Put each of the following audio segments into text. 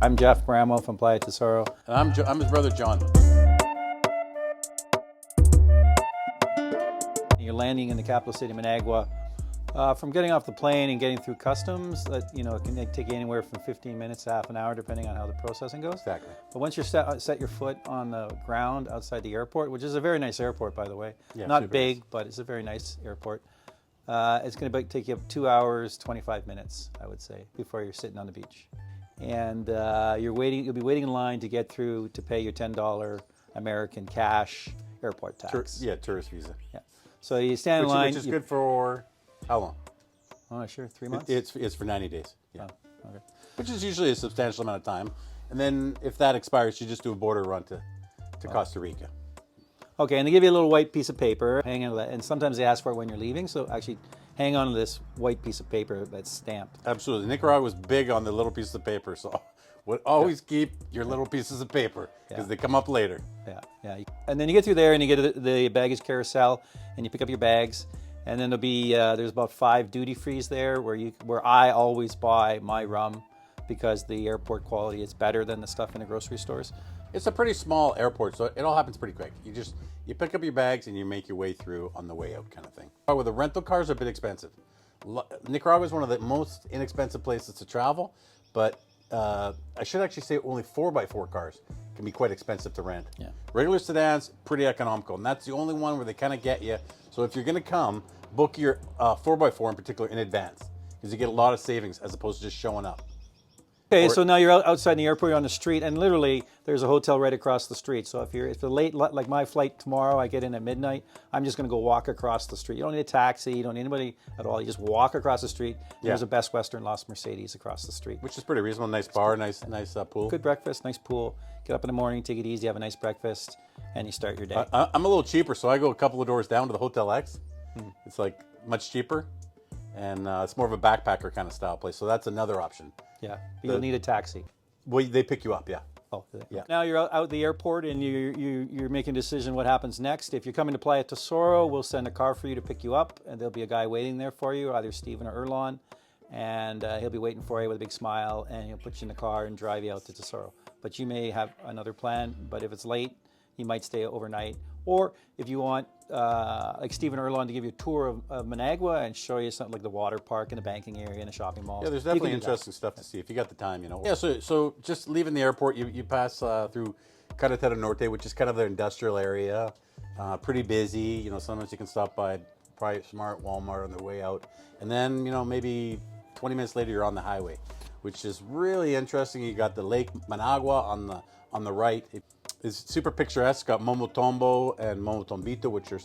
I'm Jeff Bramwell from Playa Tesoro. And I'm his brother, John. You're landing in the capital city, Managua. From getting off the plane and getting through customs, it can take you anywhere from 15 minutes to half an hour, depending on how the processing goes. Exactly. But once you set your foot on the ground outside the airport, which is a very nice airport, by the way, Yeah, not big, nice. but it's a very nice airport. It's going to take you 2 hours, 25 minutes, I would say, before you're sitting on the beach. And you'll be waiting in line to get through to pay your $10 American cash airport tax. Tourist visa. Yeah. So you stand in line. Which is good for how long? Oh, sure, 3 months? It's for 90 days. Yeah. Oh, okay. Which is usually a substantial amount of time. And then if that expires, you just do a border run to Costa Rica. Okay, and they give you a little white piece of paper. Hang on to that. And sometimes they ask for it when you're leaving. So actually, hang on to this white piece of paper that's stamped. Absolutely. Nicaragua was big on the little pieces of paper. So always keep your little pieces of paper because they come up later. Yeah. And then you get through there and you get the baggage carousel and you pick up your bags. And then there's about 5 duty frees there where I always buy my rum because the airport quality is better than the stuff in the grocery stores. It's a pretty small airport, so it all happens pretty quick. You pick up your bags and you make your way through on the way out, kind of thing. With the rental cars are a bit expensive. Nicaragua is one of the most inexpensive places to travel, but I should actually say only 4x4 cars can be quite expensive to rent. Yeah. Regular sedans, pretty economical, and that's the only one where they kind of get you. So if you're going to come, book your 4x4 in particular in advance, because you get a lot of savings as opposed to just showing up. Okay, so now you're outside the airport, you're on the street, and literally there's a hotel right across the street. So if you're late, like my flight tomorrow, I get in at midnight, I'm just going to go walk across the street. You don't need a taxi, you don't need anybody at all. You just walk across the street. There's a Best Western Las Mercedes across the street. Which is pretty reasonable. Nice bar, nice pool. Good breakfast, nice pool. Get up in the morning, take it easy, have a nice breakfast, and you start your day. I'm a little cheaper, so I go a couple of doors down to the Hotel X. It's like much cheaper, and it's more of a backpacker kind of style place. So that's another option. Yeah, but you'll need a taxi. Well, they pick you up, yeah. Oh, yeah. Now you're out at the airport and you're making a decision what happens next. If you're coming to Playa Tesoro, we'll send a car for you to pick you up, and there'll be a guy waiting there for you, either Stephen or Erlon, and he'll be waiting for you with a big smile, and he'll put you in the car and drive you out to Tesoro. But you may have another plan, but if it's late, he might stay overnight. Or if you want, like Stephen Erlon, to give you a tour of Managua and show you something like the water park and the banking area and the shopping mall. Yeah, there's definitely interesting stuff to see if you got the time, Yeah, so just leaving the airport, you pass through Carretera Norte, which is kind of the industrial area. Pretty busy. Sometimes you can stop by Private Smart, Walmart on the way out. And then, maybe 20 minutes later, you're on the highway, which is really interesting. You got the Lake Managua on the right. It's super picturesque. Got Momotombo and Momotombito, which are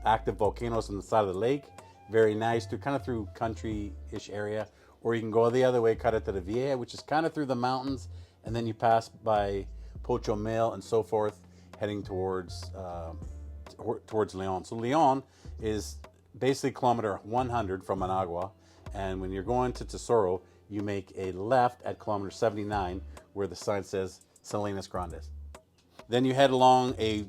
active volcanoes on the side of the lake. Very nice, through country-ish area. Or you can go the other way, Carretera Vieja, which is kind of through the mountains, and then you pass by Pocho Mill and so forth, heading towards Leon. So Leon is basically kilometer 100 from Managua, and when you're going to Tesoro, you make a left at kilometer 79, where the sign says Salinas Grandes. Then you head along a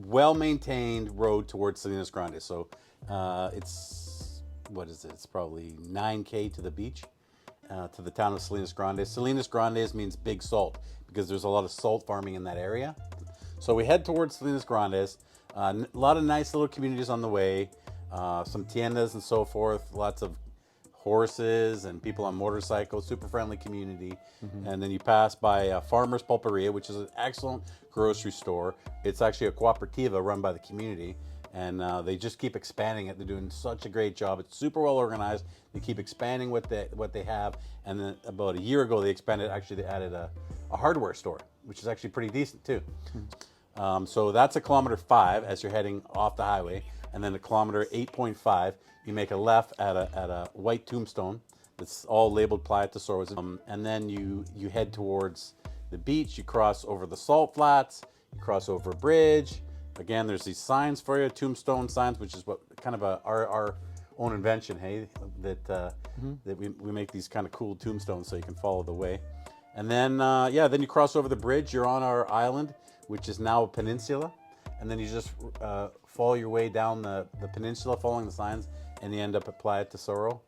well-maintained road towards Salinas Grandes. So it's probably 9K to the beach, to the town of Salinas Grandes. Salinas Grandes means big salt because there's a lot of salt farming in that area. So we head towards Salinas Grandes. A lot of nice little communities on the way, some tiendas and so forth, lots of horses and people on motorcycles, super friendly community. And then you pass by Farmer's Pulperia, which is an excellent grocery store. It's actually a cooperativa run by the community, and they just keep expanding it. They're doing such a great job. It's super well organized. They keep expanding what they have, and then about a year ago they added a hardware store, which is actually pretty decent too. So that's a kilometer 5 as you're heading off the highway, and then a kilometer 8.5 you make a left at a white tombstone that's all labeled Playa Tesoro, and then you head towards the beach. You cross over the salt flats, you cross over a bridge. Again, there's these signs for you, tombstone signs, which is what kind of our own invention, hey, that we make these kind of cool tombstones so you can follow the way. And then then you cross over the bridge. You're on our island, which is now a peninsula, and then you just follow your way down the peninsula following the signs, and you end up at Playa Tesoro,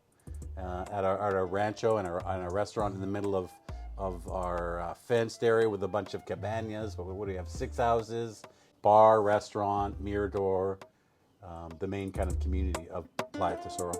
at our rancho and our restaurant in the middle of of our fenced area with a bunch of cabañas. What do we have? 6 houses, bar, restaurant, mirador, the main kind of community of Playa Tesoro.